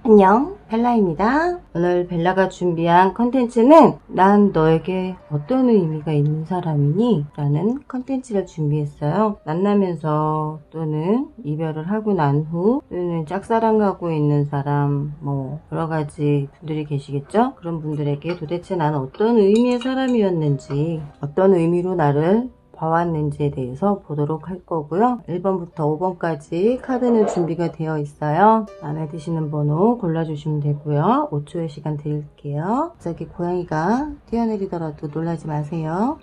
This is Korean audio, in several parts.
안녕, 벨라입니다. 오늘 벨라가 준비한 컨텐츠는 난 너에게 어떤 의미가 있는 사람이니? 라는 컨텐츠를 준비했어요. 만나면서 또는 이별을 하고 난 후 또는 짝사랑하고 있는 사람 여러 가지 분들이 계시겠죠? 그런 분들에게 도대체 난 어떤 의미의 사람이었는지, 어떤 의미로 나를 봐왔는지에 대해서 보도록 할 거고요. 1번부터 5번까지 카드는 준비가 되어 있어요. 마음에 드시는 번호 골라주시면 되고요. 5초의 시간 드릴게요. 갑자기 고양이가 뛰어내리더라도 놀라지 마세요.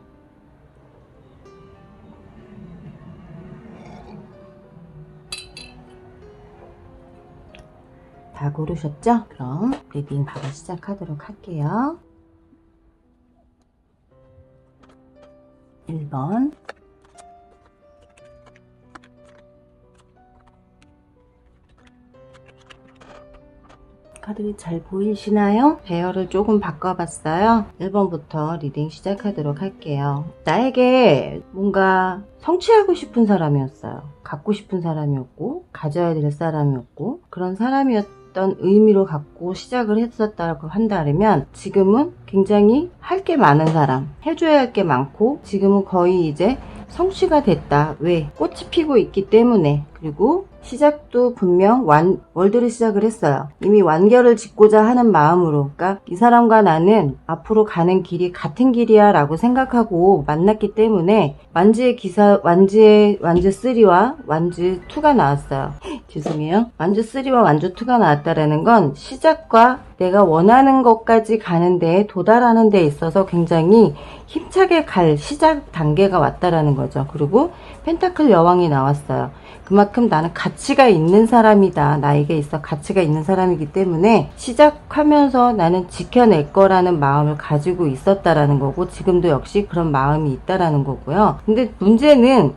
다 고르셨죠? 그럼 리딩 바로 시작하도록 할게요. 1번, 카드가 잘 보이시나요? 배열을 조금 바꿔봤어요. 1번부터 리딩 시작하도록 할게요. 나에게 뭔가 성취하고 싶은 사람이었어요. 갖고 싶은 사람이었고, 가져야 될 사람이었고, 그런 사람이었던 의미로 갖고 시작을 했었다고 한다면, 지금은 굉장히 할 게 많은 사람, 해줘야 할 게 많고, 지금은 거의 이제 성취가 됐다. 왜? 꽃이 피고 있기 때문에. 그리고 시작도 분명 월드를 시작을 했어요. 이미 완결을 짓고자 하는 마음으로. 그러니까 이 사람과 나는 앞으로 가는 길이 같은 길이야 라고 생각하고 만났기 때문에 완즈의 기사, 완즈 3와 완즈 2가 나왔어요. 죄송해요. 완즈 3와 완즈 2가 나왔다라는 건 시작과 내가 원하는 것까지 가는 데에 도달하는 데 있어서 굉장히 힘차게 갈 시작 단계가 왔다라는 거죠. 그리고 펜타클 여왕이 나왔어요. 그만큼 나는 가치가 있는 사람이다. 나에게 있어 가치가 있는 사람이기 때문에 시작하면서 나는 지켜낼 거라는 마음을 가지고 있었다라는 거고, 지금도 역시 그런 마음이 있다라는 거고요. 근데 문제는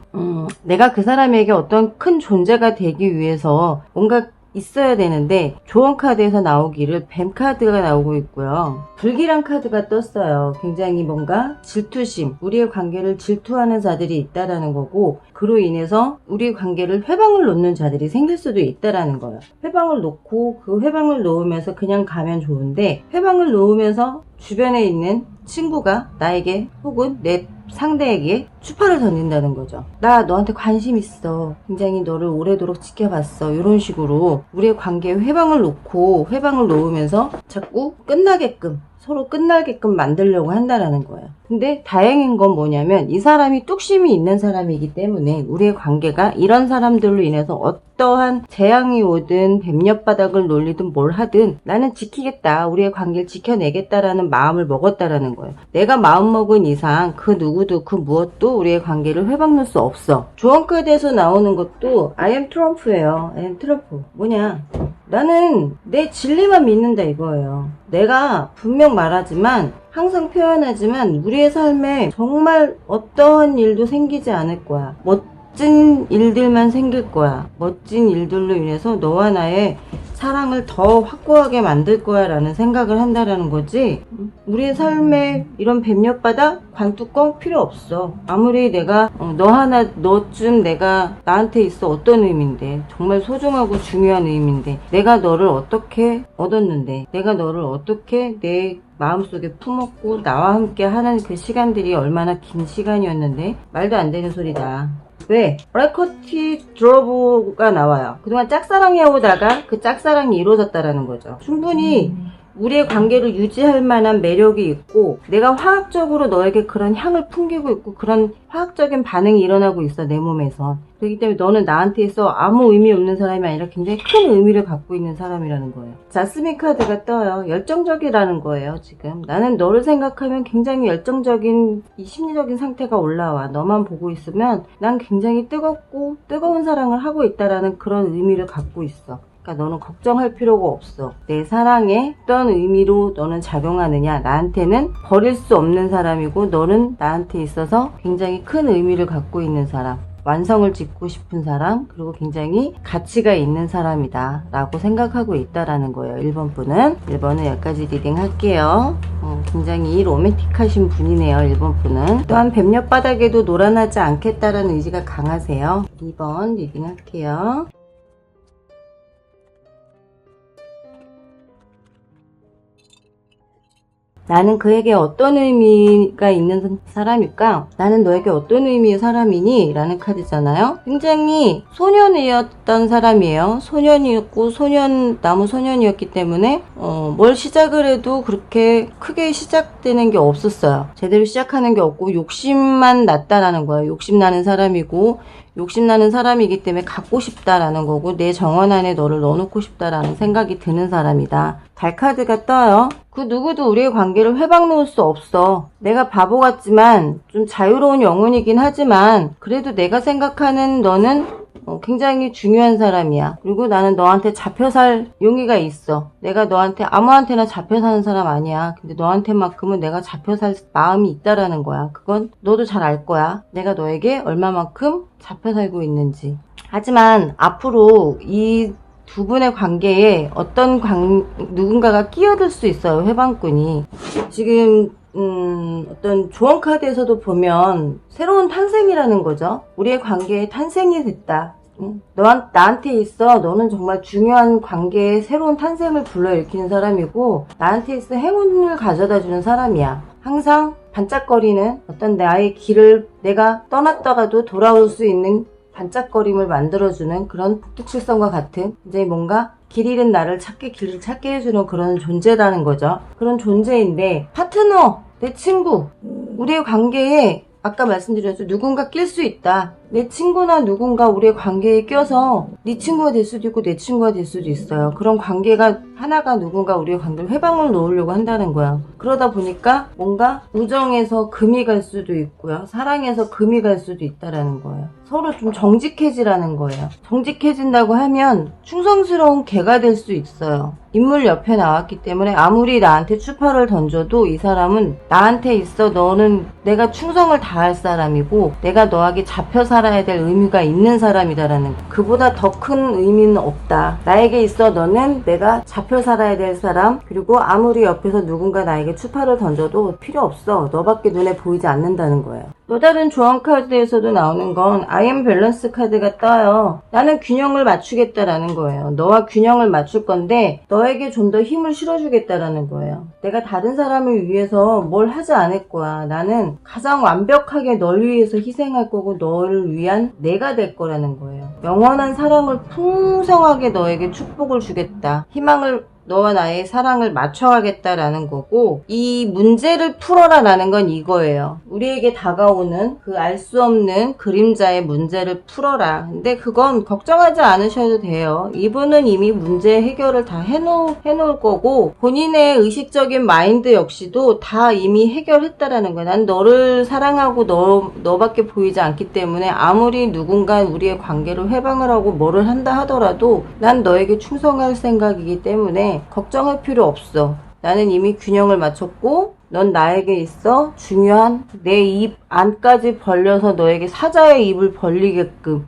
내가 그 사람에게 어떤 큰 존재가 되기 위해서 뭔가 있어야 되는데, 조언 카드에서 나오기를 뱀 카드가 나오고 있고요. 불길한 카드가 떴어요. 굉장히 뭔가 질투심, 우리의 관계를 질투하는 자들이 있다라는 거고, 그로 인해서 우리의 관계를 회방을 놓는 자들이 생길 수도 있다라는 거예요. 회방을 놓고 그 회방을 놓으면서 그냥 가면 좋은데, 회방을 놓으면서 주변에 있는 친구가 나에게 혹은 내 상대에게 추파를 던진다는 거죠. 나 너한테 관심 있어. 굉장히 너를 오래도록 지켜봤어. 이런 식으로 우리의 관계에 회방을 놓으면서 자꾸 서로 끝나게끔 만들려고 한다라는 거예요. 근데 다행인 건 뭐냐면 이 사람이 뚝심이 있는 사람이기 때문에 우리의 관계가 이런 사람들로 인해서 어떠한 재앙이 오든 뱀엿바닥을 놀리든 뭘 하든 나는 지키겠다. 우리의 관계를 지켜내겠다라는 마음을 먹었다라는 거예요. 내가 마음먹은 이상 그 누구도 그 무엇도 우리의 관계를 회방놓을 수 없어. 조언 카드에서 나오는 것도 I am Trump예요. I am Trump. 뭐냐? 나는 내 진리만 믿는다 이거예요. 내가 분명 말하지만 항상 표현하지만 우리의 삶에 정말 어떠한 일도 생기지 않을 거야. 멋진 일들만 생길 거야. 멋진 일들로 인해서 너와 나의 사랑을 더 확고하게 만들 거야 라는 생각을 한다라는 거지, 우리의 삶에 이런 뱀엿바닥 관뚜껑 필요 없어. 아무리 내가 너쯤 내가 나한테 있어 어떤 의미인데, 정말 소중하고 중요한 의미인데, 내가 너를 어떻게 얻었는데, 내가 너를 어떻게 내 마음속에 품었고 나와 함께 하는 그 시간들이 얼마나 긴 시간이었는데, 말도 안 되는 소리다. 왜? 레커티 드로브가 나와요. 그동안 짝사랑해오다가 그 짝사랑이 이루어졌다라는 거죠. 충분히 우리의 관계를 유지할 만한 매력이 있고, 내가 화학적으로 너에게 그런 향을 풍기고 있고, 그런 화학적인 반응이 일어나고 있어, 내 몸에서. 그렇기 때문에 너는 나한테 있어 아무 의미 없는 사람이 아니라 굉장히 큰 의미를 갖고 있는 사람이라는 거예요. 자스민 카드가 떠요. 열정적이라는 거예요. 지금 나는 너를 생각하면 굉장히 열정적인 이 심리적인 상태가 올라와. 너만 보고 있으면 난 굉장히 뜨거운 사랑을 하고 있다라는 그런 의미를 갖고 있어. 그러니까 너는 걱정할 필요가 없어. 내 사랑에 어떤 의미로 너는 작용하느냐. 나한테는 버릴 수 없는 사람이고, 너는 나한테 있어서 굉장히 큰 의미를 갖고 있는 사람, 완성을 짓고 싶은 사람, 그리고 굉장히 가치가 있는 사람이다 라고 생각하고 있다라는 거예요. 1번 분은. 1번은 여기까지 리딩 할게요. 굉장히 로맨틱하신 분이네요. 1번 분은. 또한 뱀엿바닥에도 놀아나지 않겠다라는 의지가 강하세요. 2번 리딩 할게요. 나는 그에게 어떤 의미가 있는 사람일까? 나는 너에게 어떤 의미의 사람이니? 라는 카드잖아요. 굉장히 소년이었던 사람이에요. 소년이었고 나무 소년이었기 때문에 뭘 시작을 해도 그렇게 크게 시작되는 게 없었어요. 제대로 시작하는 게 없고 욕심만 났다라는 거예요. 욕심나는 사람이고 욕심나는 사람이기 때문에 갖고 싶다라는 거고 내 정원 안에 너를 넣어놓고 싶다라는 생각이 드는 사람이다. 달 카드가 떠요. 그 누구도 우리의 관계를 회방 놓을 수 없어. 내가 바보 같지만 좀 자유로운 영혼이긴 하지만 그래도 내가 생각하는 너는 굉장히 중요한 사람이야. 그리고 나는 너한테 잡혀 살 용의가 있어. 내가 너한테 아무한테나 잡혀 사는 사람 아니야. 근데 너한테만큼은 내가 잡혀 살 마음이 있다라는 거야. 그건 너도 잘 알 거야. 내가 너에게 얼마만큼 잡혀 살고 있는지. 하지만 앞으로 이 두 분의 관계에 어떤 누군가가 끼어들 수 있어요. 회방꾼이. 지금 어떤 조언 카드에서도 보면 새로운 탄생이라는 거죠. 우리의 관계에 탄생이 됐다. 나한테 있어 너는 정말 중요한 관계에 새로운 탄생을 불러일으키는 사람이고 나한테 있어 행운을 가져다주는 사람이야. 항상 반짝거리는 어떤 나의 길을 내가 떠났다가도 돌아올 수 있는 반짝거림을 만들어주는 그런 북두칠성과 같은 이제 뭔가 길 잃은 나를 길을 찾게 해주는 그런 존재라는 거죠. 그런 존재인데 파트너, 내 친구, 우리의 관계에 아까 말씀드렸죠. 누군가 낄 수 있다. 내 친구나 누군가 우리의 관계에 껴서 네 친구가 될 수도 있고 내 친구가 될 수도 있어요. 그런 관계가 하나가 누군가 우리의 관계를 회방을 놓으려고 한다는 거야. 그러다 보니까 뭔가 우정에서 금이 갈 수도 있고요. 사랑에서 금이 갈 수도 있다라는 거예요. 서로 좀 정직해지라는 거예요. 정직해진다고 하면 충성스러운 개가 될 수 있어요. 인물 옆에 나왔기 때문에 아무리 나한테 추파를 던져도 이 사람은 나한테 있어 너는 내가 충성을 다할 사람이고 내가 너에게 잡혀 살아야 될 의미가 있는 사람이다라는 거. 그보다 더 큰 의미는 없다. 나에게 있어 너는 내가 잡혀 살아야 될 사람 그리고 아무리 옆에서 누군가 나에게 추파를 던져도 필요 없어. 너밖에 눈에 보이지 않는다는 거예요. 또 다른 조언 카드에서도 나오는 건 I am 밸런스 카드가 떠요. 나는 균형을 맞추겠다라는 거예요. 너와 균형을 맞출 건데 너에게 좀 더 힘을 실어주겠다라는 거예요. 내가 다른 사람을 위해서 뭘 하지 않을 거야. 나는 가장 완벽하게 널 위해서 희생할 거고 너를 위한 내가 될 거라는 거예요. 영원한 사랑을 풍성하게 너에게 축복을 주겠다. 희망을 너와 나의 사랑을 맞춰가겠다라는 거고 이 문제를 풀어라 라는 건 이거예요. 우리에게 다가오는 그 알 수 없는 그림자의 문제를 풀어라. 근데 그건 걱정하지 않으셔도 돼요. 이분은 이미 문제 해결을 다 해놓을 거고 본인의 의식적인 마인드 역시도 다 이미 해결했다라는 거야. 난 너를 사랑하고 너밖에 보이지 않기 때문에 아무리 누군가 우리의 관계를 회방을 하고 뭐를 한다 하더라도 난 너에게 충성할 생각이기 때문에 걱정할 필요 없어. 나는 이미 균형을 맞췄고 넌 나에게 있어 중요한 내 입 안까지 벌려서 너에게 사자의 입을 벌리게끔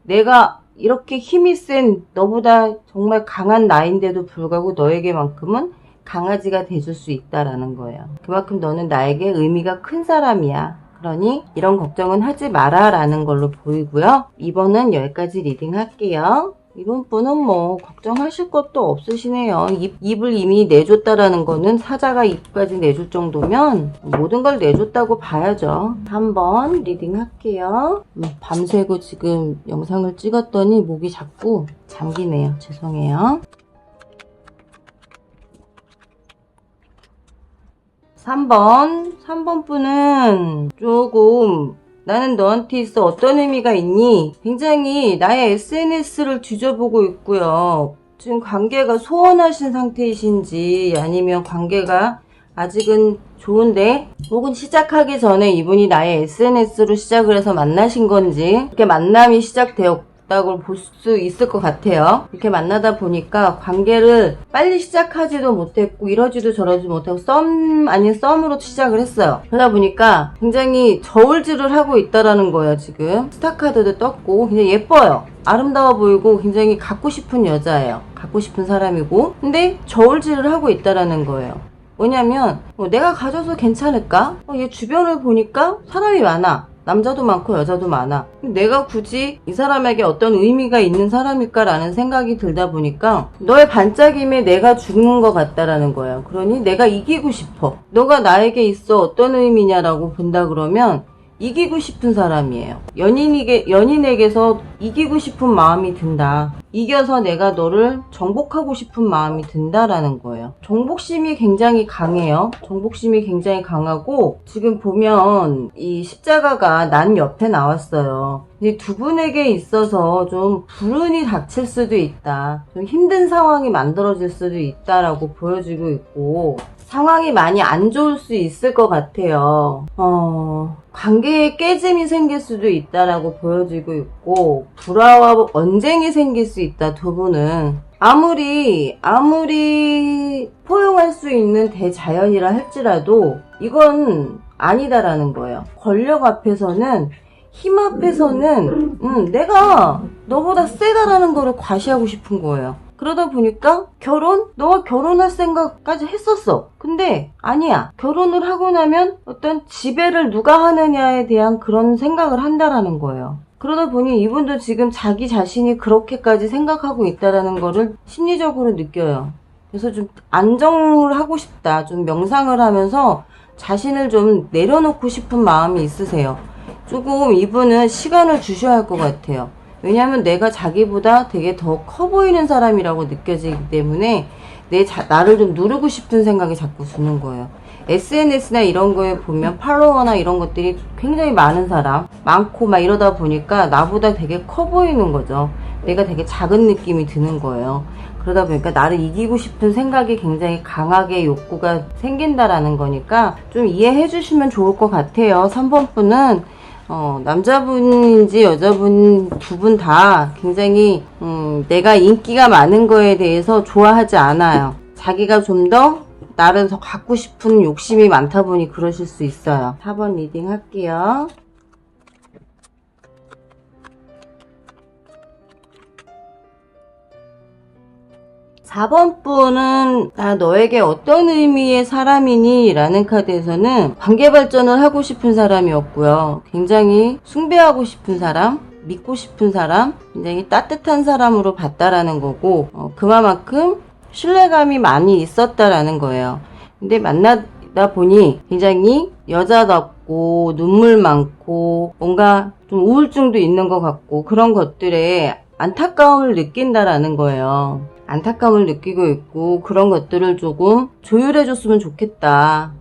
내가 이렇게 힘이 센 너보다 정말 강한 나인데도 불구하고 너에게만큼은 강아지가 돼줄 수 있다라는 거예요. 그만큼 너는 나에게 의미가 큰 사람이야. 그러니 이런 걱정은 하지 마라 라는 걸로 보이고요. 이번은 여기까지 리딩 할게요. 이번 분은 뭐 걱정하실 것도 없으시네요. 입을 이미 내줬다라는 거는 사자가 입까지 내줄 정도면 모든 걸 내줬다고 봐야죠. 한번 리딩 할게요. 밤새고 지금 영상을 찍었더니 목이 자꾸 잠기네요. 죄송해요. 3번 분은 조금 나는 너한테 있어 어떤 의미가 있니? 굉장히 나의 SNS를 뒤져보고 있고요. 지금 관계가 소원하신 상태이신지 아니면 관계가 아직은 좋은데 혹은 시작하기 전에 이분이 나의 SNS로 시작을 해서 만나신 건지 이렇게 만남이 시작되었다고 볼 수 있을 것 같아요. 이렇게 만나다 보니까 관계를 빨리 시작하지도 못했고 이러지도 저러지도 못하고 썸 아닌 썸으로 시작을 했어요. 그러다 보니까 굉장히 저울질을 하고 있다라는 거예요. 지금 스타카드도 떴고 굉장히 예뻐요. 아름다워 보이고 굉장히 갖고 싶은 여자예요. 갖고 싶은 사람이고 근데 저울질을 하고 있다라는 거예요. 뭐냐면 내가 가져서 괜찮을까? 얘 주변을 보니까 사람이 많아. 남자도 많고 여자도 많아. 내가 굳이 이 사람에게 어떤 의미가 있는 사람일까라는 생각이 들다 보니까 너의 반짝임에 내가 죽는 것 같다라는 거예요. 그러니 내가 이기고 싶어. 너가 나에게 있어 어떤 의미냐라고 본다 그러면 이기고 싶은 사람이에요. 연인에게서 이기고 싶은 마음이 든다. 이겨서 내가 너를 정복하고 싶은 마음이 든다라는 거예요. 정복심이 굉장히 강해요. 정복심이 굉장히 강하고 지금 보면 이 십자가가 난 옆에 나왔어요. 근데 두 분에게 있어서 좀 불운이 닥칠 수도 있다. 좀 힘든 상황이 만들어질 수도 있다라고 보여지고 있고 상황이 많이 안 좋을 수 있을 것 같아요. 관계에 깨짐이 생길 수도 있다라고 보여지고 있고 불화와 언쟁이 생길 수 있다. 두 분은 아무리 포용할 수 있는 대자연이라 할지라도 이건 아니다라는 거예요. 권력 앞에서는 힘 앞에서는 내가 너보다 세다라는 거를 과시하고 싶은 거예요. 그러다 보니까 너와 결혼할 생각까지 했었어. 근데 아니야. 결혼을 하고 나면 어떤 지배를 누가 하느냐에 대한 그런 생각을 한다라는 거예요. 그러다 보니 이분도 지금 자기 자신이 그렇게까지 생각하고 있다라는 거를 심리적으로 느껴요. 그래서 좀 안정을 하고 싶다. 좀 명상을 하면서 자신을 좀 내려놓고 싶은 마음이 있으세요. 조금 이분은 시간을 주셔야 할 것 같아요. 왜냐면 내가 자기보다 되게 더 커 보이는 사람이라고 느껴지기 때문에 나를 좀 누르고 싶은 생각이 자꾸 드는 거예요. SNS나 이런 거에 보면 팔로워나 이런 것들이 굉장히 많은 사람, 많고 막 이러다 보니까 나보다 되게 커 보이는 거죠. 내가 되게 작은 느낌이 드는 거예요. 그러다 보니까 나를 이기고 싶은 생각이 굉장히 강하게 욕구가 생긴다라는 거니까 좀 이해해 주시면 좋을 것 같아요. 3번 분은 남자분인지 여자분 두 분 다 굉장히 내가 인기가 많은 거에 대해서 좋아하지 않아요. 자기가 좀 더 나를 더 갖고 싶은 욕심이 많다 보니 그러실 수 있어요. 4번 리딩 할게요. (4번) 분은 나 너에게 어떤 의미의 사람이니? 라는 카드에서는 관계 발전을 하고 싶은 사람이었고요. 굉장히 숭배하고 싶은 사람, 믿고 싶은 사람, 굉장히 따뜻한 사람으로 봤다라는 거고 그만큼 신뢰감이 많이 있었다라는 거예요. 근데 만나다 보니 굉장히 여자답고 눈물 많고 뭔가 좀 우울증도 있는 것 같고 그런 것들에 안타까움을 느낀다라는 거예요. 안타까움을 느끼고 있고 그런 것들을 조금 조율해 줬으면 좋겠다.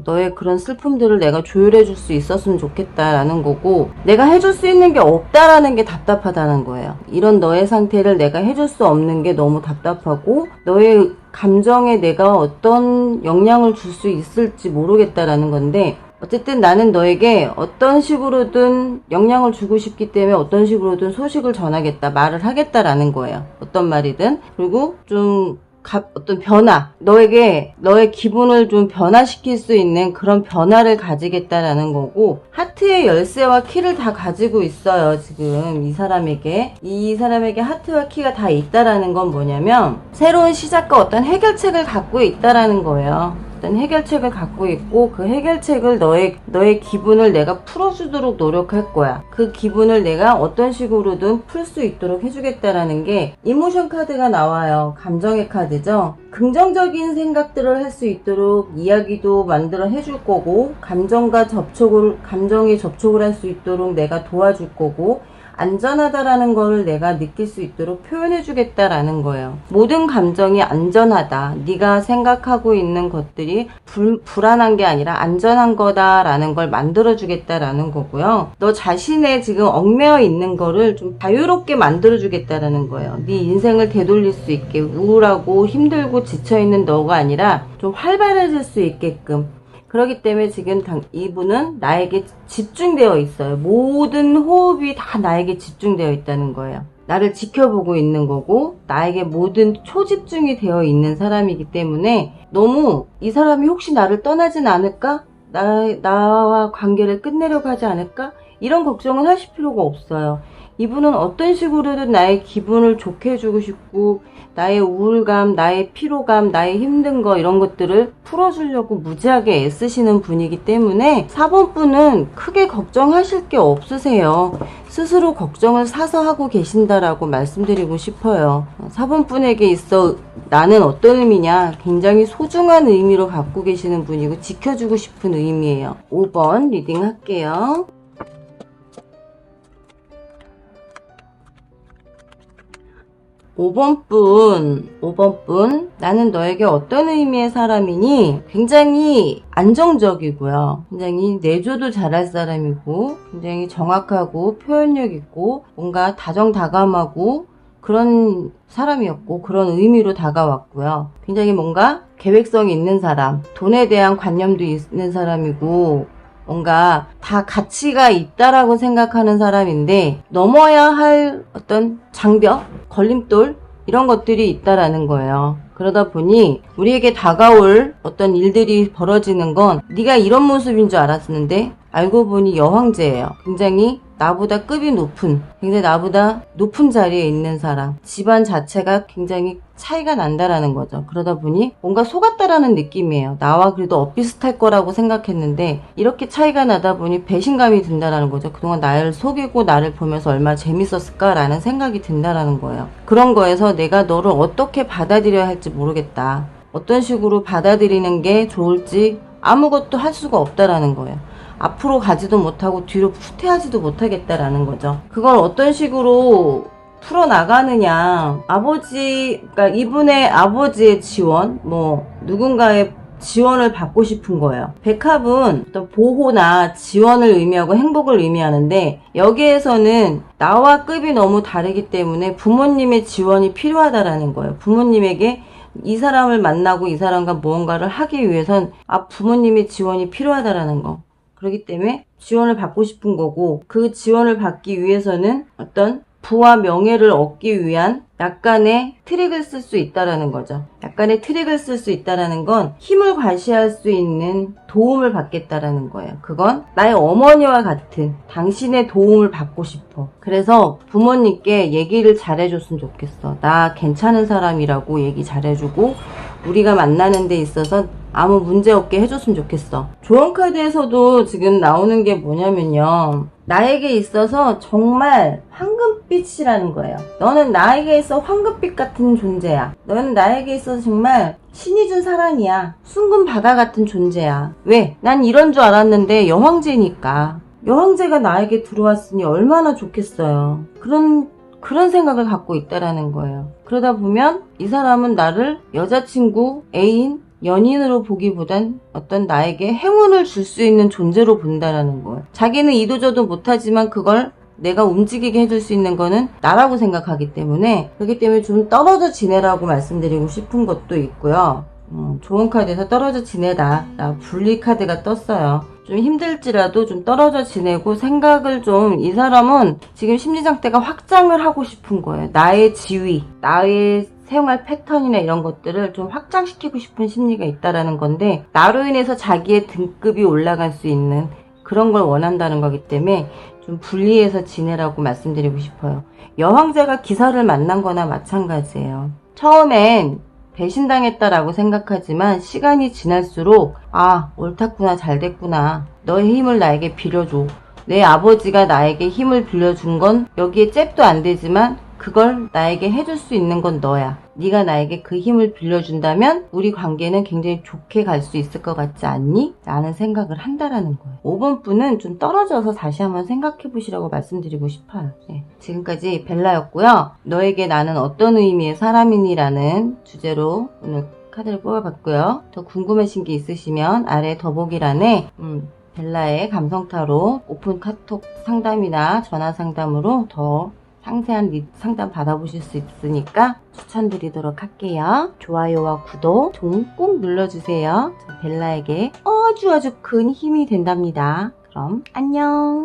너의 그런 슬픔들을 내가 조율해 줄 수 있었으면 좋겠다라는 거고 내가 해줄 수 있는 게 없다라는 게 답답하다는 거예요. 이런 너의 상태를 내가 해줄 수 없는 게 너무 답답하고 너의 감정에 내가 어떤 영향을 줄 수 있을지 모르겠다라는 건데 어쨌든 나는 너에게 어떤 식으로든 영향을 주고 싶기 때문에 어떤 식으로든 소식을 전하겠다, 말을 하겠다라는 거예요. 어떤 말이든. 그리고 좀 어떤 변화, 너의 기분을 좀 변화시킬 수 있는 그런 변화를 가지겠다라는 거고 하트의 열쇠와 키를 다 가지고 있어요. 지금 이 사람에게 하트와 키가 다 있다라는 건 뭐냐면 새로운 시작과 어떤 해결책을 갖고 있다라는 거예요. 어떤 해결책을 갖고 있고 그 해결책을 너의 기분을 내가 풀어주도록 노력할 거야. 그 기분을 내가 어떤 식으로든 풀 수 있도록 해주겠다라는 게 이모션 카드가 나와요. 감정의 카드죠. 긍정적인 생각들을 할 수 있도록 이야기도 만들어 해줄 거고 감정의 접촉을 할 수 있도록 내가 도와줄 거고 안전하다라는 거를 내가 느낄 수 있도록 표현해 주겠다라는 거예요. 모든 감정이 안전하다. 네가 생각하고 있는 것들이 불안한 게 아니라 안전한 거다라는 걸 만들어 주겠다라는 거고요. 너 자신의 지금 얽매여 있는 거를 좀 자유롭게 만들어 주겠다라는 거예요. 네 인생을 되돌릴 수 있게 우울하고 힘들고 지쳐있는 너가 아니라 좀 활발해질 수 있게끔 그렇기 때문에 지금 이분은 나에게 집중되어 있어요. 모든 호흡이 다 나에게 집중되어 있다는 거예요. 나를 지켜보고 있는 거고 나에게 모든 초집중이 되어 있는 사람이기 때문에 너무 이 사람이 혹시 나를 떠나진 않을까? 나와 관계를 끝내려고 하지 않을까? 이런 걱정은 하실 필요가 없어요. 이분은 어떤 식으로든 나의 기분을 좋게 해주고 싶고 나의 우울감, 나의 피로감, 나의 힘든 거 이런 것들을 풀어주려고 무지하게 애쓰시는 분이기 때문에 4번 분은 크게 걱정하실 게 없으세요. 스스로 걱정을 사서 하고 계신다라고 말씀드리고 싶어요. 4번 분에게 있어 나는 어떤 의미냐? 굉장히 소중한 의미로 갖고 계시는 분이고 지켜주고 싶은 의미예요. 5번 리딩 할게요. 5번 분, 나는 너에게 어떤 의미의 사람이니? 굉장히 안정적이고요. 굉장히 내조도 잘할 사람이고, 굉장히 정확하고, 표현력 있고, 뭔가 다정다감하고, 그런 사람이었고, 그런 의미로 다가왔고요. 굉장히 뭔가 계획성이 있는 사람, 돈에 대한 관념도 있는 사람이고, 뭔가 다 가치가 있다라고 생각하는 사람인데 넘어야 할 어떤 장벽, 걸림돌 이런 것들이 있다라는 거예요. 그러다 보니 우리에게 다가올 어떤 일들이 벌어지는 건 네가 이런 모습인 줄 알았는데 알고 보니 여황제예요. 굉장히 나보다 급이 높은, 굉장히 나보다 높은 자리에 있는 사람. 집안 자체가 굉장히 차이가 난다라는 거죠. 그러다 보니 뭔가 속았다라는 느낌이에요. 나와 그래도 엇비슷할 거라고 생각했는데 이렇게 차이가 나다 보니 배신감이 든다라는 거죠. 그동안 나를 속이고 나를 보면서 얼마나 재밌었을까라는 생각이 든다라는 거예요. 그런 거에서 내가 너를 어떻게 받아들여야 할지 모르겠다. 어떤 식으로 받아들이는 게 좋을지 아무것도 할 수가 없다라는 거예요. 앞으로 가지도 못하고 뒤로 후퇴하지도 못하겠다라는 거죠. 그걸 어떤 식으로 풀어나가느냐. 그러니까 이분의 아버지의 지원, 누군가의 지원을 받고 싶은 거예요. 백합은 어떤 보호나 지원을 의미하고 행복을 의미하는데 여기에서는 나와 급이 너무 다르기 때문에 부모님의 지원이 필요하다라는 거예요. 부모님에게 이 사람을 만나고 이 사람과 무언가를 하기 위해선 부모님의 지원이 필요하다라는 거. 그렇기 때문에 지원을 받고 싶은 거고 그 지원을 받기 위해서는 어떤 부와 명예를 얻기 위한 약간의 트릭을 쓸 수 있다라는 거죠. 약간의 트릭을 쓸 수 있다라는 건 힘을 과시할 수 있는 도움을 받겠다라는 거예요. 그건 나의 어머니와 같은 당신의 도움을 받고 싶어. 그래서 부모님께 얘기를 잘해줬으면 좋겠어. 나 괜찮은 사람이라고 얘기 잘해주고 우리가 만나는 데 있어서 아무 문제 없게 해줬으면 좋겠어. 조언카드에서도 지금 나오는 게 뭐냐면요. 나에게 있어서 정말 황금빛이라는 거예요. 너는 나에게 있어 황금빛 같은 존재야. 너는 나에게 있어서 정말 신이 준 사랑이야. 숭근 바다 같은 존재야. 왜? 난 이런 줄 알았는데 여황제니까. 여황제가 나에게 들어왔으니 얼마나 좋겠어요. 그런 생각을 갖고 있다라는 거예요. 그러다 보면 이 사람은 나를 여자친구, 애인, 연인으로 보기보단 어떤 나에게 행운을 줄 수 있는 존재로 본다라는 거예요. 자기는 이도저도 못하지만 그걸 내가 움직이게 해줄 수 있는 거는 나라고 생각하기 때문에 그렇기 때문에 좀 떨어져 지내라고 말씀드리고 싶은 것도 있고요. 좋은 카드에서 떨어져 지내다. 분리 카드가 떴어요. 좀 힘들지라도 좀 떨어져 지내고 생각을 좀 이 사람은 지금 심리 상태가 확장을 하고 싶은 거예요. 나의 지위, 나의 생활 패턴이나 이런 것들을 좀 확장시키고 싶은 심리가 있다라는 건데 나로 인해서 자기의 등급이 올라갈 수 있는 그런 걸 원한다는 거기 때문에 좀 분리해서 지내라고 말씀드리고 싶어요. 여황제가 기사를 만난 거나 마찬가지예요. 처음엔 배신당했다라고 생각하지만 시간이 지날수록 옳았구나, 잘 됐구나. 너의 힘을 나에게 빌려줘. 내 아버지가 나에게 힘을 빌려준 건 여기에 잽도 안 되지만 그걸 나에게 해줄 수 있는 건 너야. 네가 나에게 그 힘을 빌려준다면 우리 관계는 굉장히 좋게 갈 수 있을 것 같지 않니? 라는 생각을 한다라는 거예요. 5번 분은 좀 떨어져서 다시 한번 생각해 보시라고 말씀드리고 싶어요. 네. 지금까지 벨라였고요. 너에게 나는 어떤 의미의 사람이니? 라는 주제로 오늘 카드를 뽑아봤고요. 더 궁금하신 게 있으시면 아래 더보기란에 벨라의 감성타로 오픈 카톡 상담이나 전화 상담으로 더 상세한 상담 받아보실 수 있으니까 추천드리도록 할게요. 좋아요와 구독 꼭 눌러주세요. 벨라에게 아주 큰 힘이 된답니다. 그럼 안녕.